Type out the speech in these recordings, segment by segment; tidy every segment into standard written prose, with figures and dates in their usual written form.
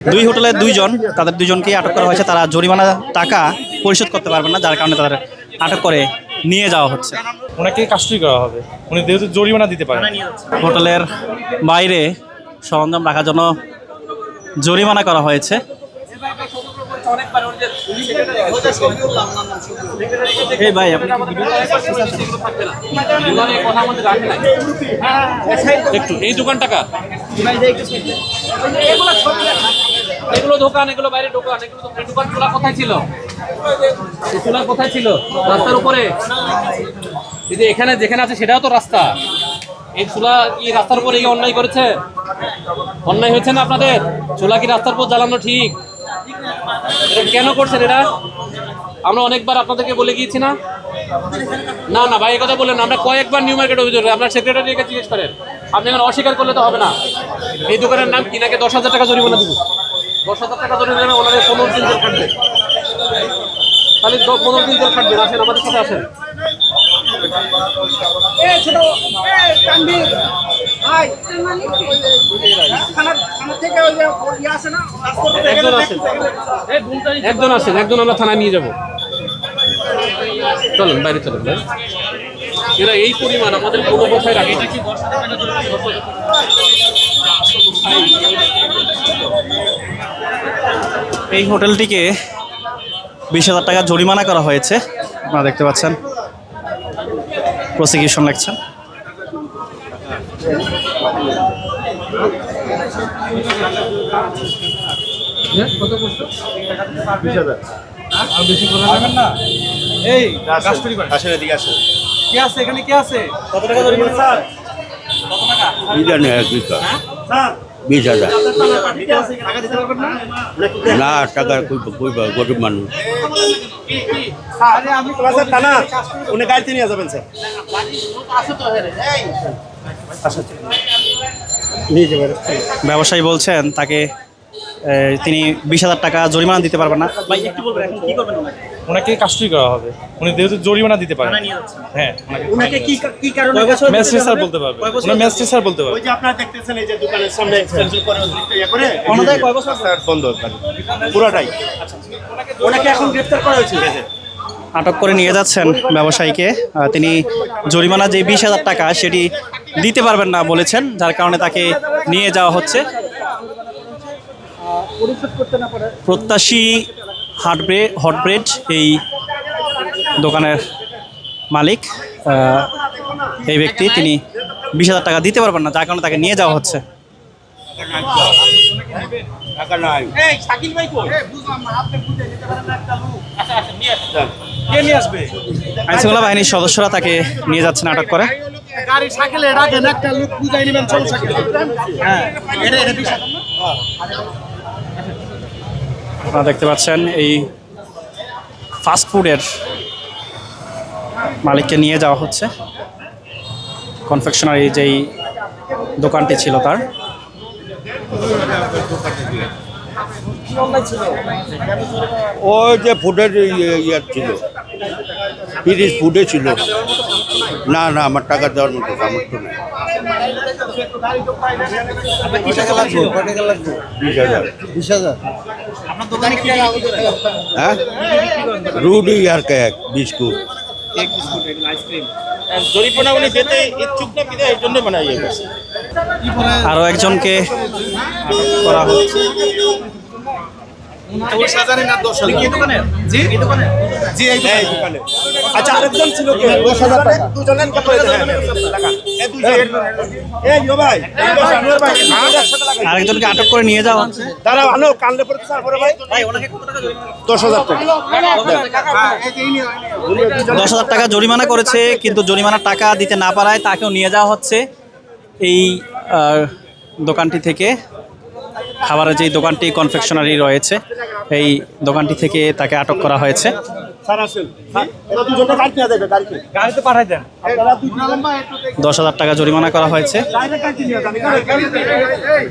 দুই হোটেলের দুইজন, তাদের দুজনকেই আটক করা হয়েছে। তারা জরিমানা টাকা পরিশোধ করতে পারবেন না, যার কারণে তাদের আটক করে নিয়ে যাওয়া হচ্ছে। ওনাকে কাস্টডি করা হবে, উনি যেহেতু জরিমানা দিতে পারেন। হোটেলের বাইরে সরঞ্জাম রাখার জন্য জরিমানা করা হয়েছে। এই ভাই, আপনি একটু এই দোকানটা কার? এগুলো দোকান, এগুলো বাইরে দোকান, এগুলো দোকান খোলা কোথায় ছিল? খোলা কোথায় ছিল? রাস্তার উপরে। এই যে এখানে যেখানে আছে সেটাও তো রাস্তা। এই চুলা কি রাস্তার উপরে অন্যায় করেছে? অন্যায় হয়েছে না আপনাদের? চুলা কি রাস্তার উপর জ্বালানো ঠিক? এটা কেন করছেন এটা? আমরা অনেকবার আপনাদেরকে বলে গিয়েছি না? না না ভাই, এই কথা বললেন। আমরা কয়েকবার নিউ মার্কেট অভিযোগ, আপনার সেক্রেটারিকে জিজ্ঞেস করেন। আপনি এখন অস্বীকার করলে তো হবে না। এই দোকানের নাম কি? নাকি 10,000 টাকা জরিমানা দিব? 10,000 টাকা জরিমানা, ওনাদের 15 দিন জেল খাটবে। তাহলে 15 দিন জেল খাটবেন। আসেন আমাদের সাথে আসেন। একজন আসেন, একজন আমরা থানায় নিয়ে যাবো। চলেন বাইরে, চলেন ভাই। এরা এই পরিমাণ আমাদের কোনো কথায় রাখে। এই হোটেলটিকে 20,000 টাকা জরিমানা করা হয়েছে। আপনারা দেখতে পাচ্ছেন, প্রসিকিউশন লেখছেন। বেশি করে নেবেন না। এই কাস্টডি করেন। আসেন এদিকে আসেন। কে আছে এখানে? কে আছে? কত টাকা জরিমানা স্যার? কত টাকা? 20,000 টাকা দিতে পারবেন না? না, টাকা কই গরিব মানুষ। আপনি ক্লাসের টানা উনি গাড়িতে নিয়ে যাবেন স্যার। ব্যবসায়ী বলছেন তাকে তিনি 20,000 টাকা জরিমানা দিতে পারবেন না। ভাই একটু বলবেন এখন কি করবেন ওনাকে? ওনাকে কাস্টডি করা হবে, উনি যেহেতু জরিমানা দিতে পারেন। হ্যাঁ, ওনাকে কি কারণে ম্যাজিস্ট্রেট স্যার বলতে পারবে। উনি ম্যাজিস্ট্রেট স্যার বলতে পারবে। ওই যে আপনারা দেখতেছেন এই যে দোকানের সামনে সেন্সর করে ইয়ে করে অনদায় কয় বছর স্যার বন্ধ পুরাটাই। ওনাকে এখন গ্রেফতার করা হয়েছে। আটক করে নিয়ে যাচ্ছেন ব্যবসায়ীকে। তিনি জরিমানা যে 20,000 টাকা সেটি দিতে পারবেন না বলেছেন, যার কারণে তাকে নিয়ে যাওয়া হচ্ছে। প্রত্যাশী হটব্রেড এই দোকানের মালিক, এই ব্যক্তি তিনি 20,000 টাকা দিতে পারবেন না, যার কারণে তাকে নিয়ে যাওয়া হচ্ছে। টাকা নাই। আইনশৃঙ্খলা বাহিনীর সদস্যরা তাকে নিয়ে যাচ্ছেন আটক করে। আপনারা দেখতে পাচ্ছেন এই ফাস্ট ফুডের মালিককে নিয়ে যাওয়া হচ্ছে। কনফেকশনারি যেই দোকানটি ছিল তার। ওই যে ফুডের ইয়ে ছিল, 30 ফুডে ছিল। না না, আমার টাকা দেওয়ার মতো সামর্থ্য নেই। 20,000 হ্যাঁ, রুটি আর কেক, বিস্কুট। জরিমানা উনি যেতে ইচ্ছুক না, বিধায় এর জন্য বানাই গেছে। আরও একজনকে আটক করা হচ্ছে। আচ্ছা, আরেকজন ছিল কে? 10,000 টাকা। দুজনের কত টাকা? আরেকজনকে আটক করে নিয়ে যাওয়া হচ্ছে। দাঁড়াও, আনো কানলে পড়তে স্যার বড় ভাই। 10,000 টাকা। 10,000 টাকা জরিমানা করেছে, কিন্তু জরিমানার টাকা দিতে না পারায় তাকেও নিয়ে যাওয়া হচ্ছে এই দোকানটি থেকে। খাবারের যেই দোকানটি কনফেকশনারি রয়েছে, এই দোকানটি থেকে তাকে আটক করা হয়েছে। স্যার আসেন, এরা দুজনে গাড়ি নিয়ে যাবে, গাড়িতে পাঠাই দেন। আপনারা দুজন 10,000 টাকা জরিমানা করা হয়েছে।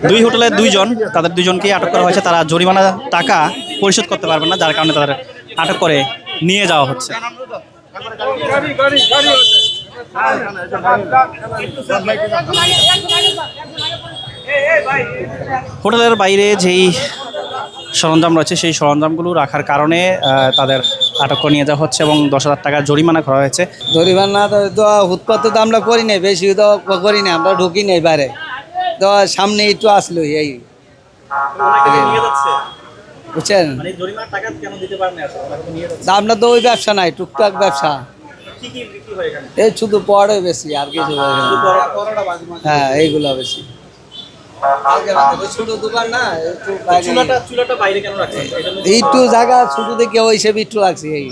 দুই হোটেলের দুইজন, তাদের দুজনকেই আটক করা হয়েছে। তারা জরিমানা টাকা পরিশোধ করতে পারবেন না, যার কারণে তাদের আটক করে নিয়ে যাওয়া হচ্ছে। হোটেলের বাইরে যেই সরঞ্জাম রয়েছে, সেই সরঞ্জামগুলো রাখার কারণে তাদের আটক করে নিয়ে যাওয়া হচ্ছে এবং 10,000 টাকা জরিমানা করা হয়েছে। জরিমানা তো উৎপাদ তো আমরা করি নাই, বেশি তো করি না, আমরা ঢুকি নাই বাইরে, তো সামনে একটু আসলো এই, বুঝছেন। আমরা তো ওই ব্যবসা নাই, টুকটাক ব্যবসা, এই শুধু পড়ে বেশি আর কিছু হ্যাঁ এইগুলো বেশি। ছোট দোকান না, একটু জায়গা ছোট দেখে ওই সব একটু লাগছে এই।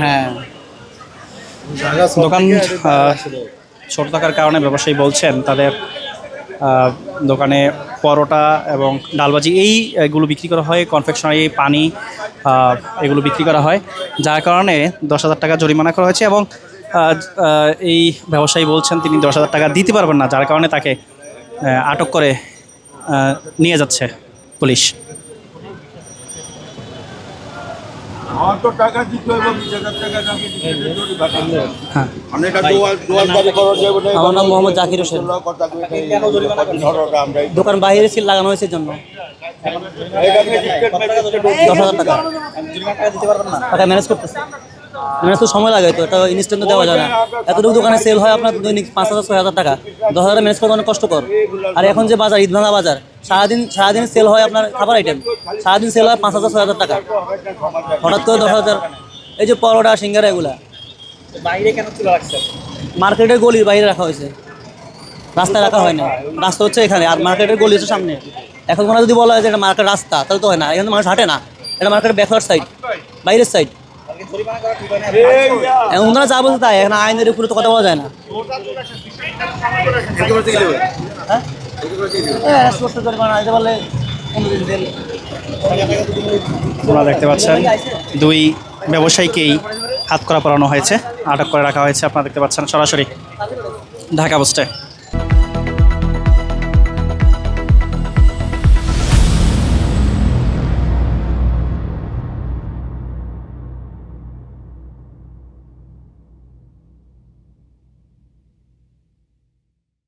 হ্যাঁ, দোকান ছোট থাকার কারণে ব্যবসায়ী বলছেন তাদের দোকানে পরোটা এবং ডালবাজি এইগুলো বিক্রি করা হয়, কনফেকশনারি, পানি এগুলো বিক্রি করা হয়, যার কারণে 10,000 টাকা জরিমানা করা হয়েছে এবং এই ব্যবসায়ী বলছেন তিনি 10,000 টাকা দিতে পারবেন না, যার কারণে তাকে আটক করে নিয়ে যাচ্ছে পুলিশ। আমার তো টাকা দিতে হবে, 20,000 টাকা আমাকে দিতে হবে, হ্যাঁ, আমি এটা দোয়ারদারি করার যাবো না। আমার নাম মোহাম্মদ জাকির হোসেন। দোকান বাইরে সিল লাগানো হয়েছে জন্য 10,000 টাকা টাকা ম্যানেজ করতেছে। ম্যানেজ তো সময় লাগে, তো এটা ইনস্ট্যান্ট দেওয়া যায় না। এতটুকু দোকানে সেল হয় আপনার দৈনিক 5,000-6,000 টাকা, 10,000 ম্যানেজ করা অনেক কষ্টকর। আর এখন যে বাজার, ঈদভাঙা বাজার, সারাদিন সেল হয় আপনার খাবার আইটেম, সারাদিন সেল হয় 5,000-6,000 টাকা। হঠাৎ করে 10,000, এই যে পরোটা, সিঙ্গারা, এগুলা বাইরে কেন তুলে রাখছে? মার্কেটের গলির বাইরে রাখা হয়েছে, রাস্তায় রাখা হয় না। রাস্তা হচ্ছে এখানে, আর মার্কেটের গলি হচ্ছে সামনে। এখন কোনো যদি বলা হয় যে এটা মার্কেট রাস্তা, তাহলে তো হয় না, এখানে মানুষ হাঁটে না, এটা মার্কেটের ব্যাকওয়ার্ড সাইড, বাইরের সাইড। এখন ওনারা যা বলছে তাই, এখন আইনের উপরে তো কথা বলা যায় না। আপনারা দেখতে পাচ্ছেন দুই ব্যবসায়ীকেই হাতকড়া পরানো হয়েছে, আটক করে রাখা হয়েছে। আপনারা দেখতে পাচ্ছেন সরাসরি ঢাকা পোস্টে।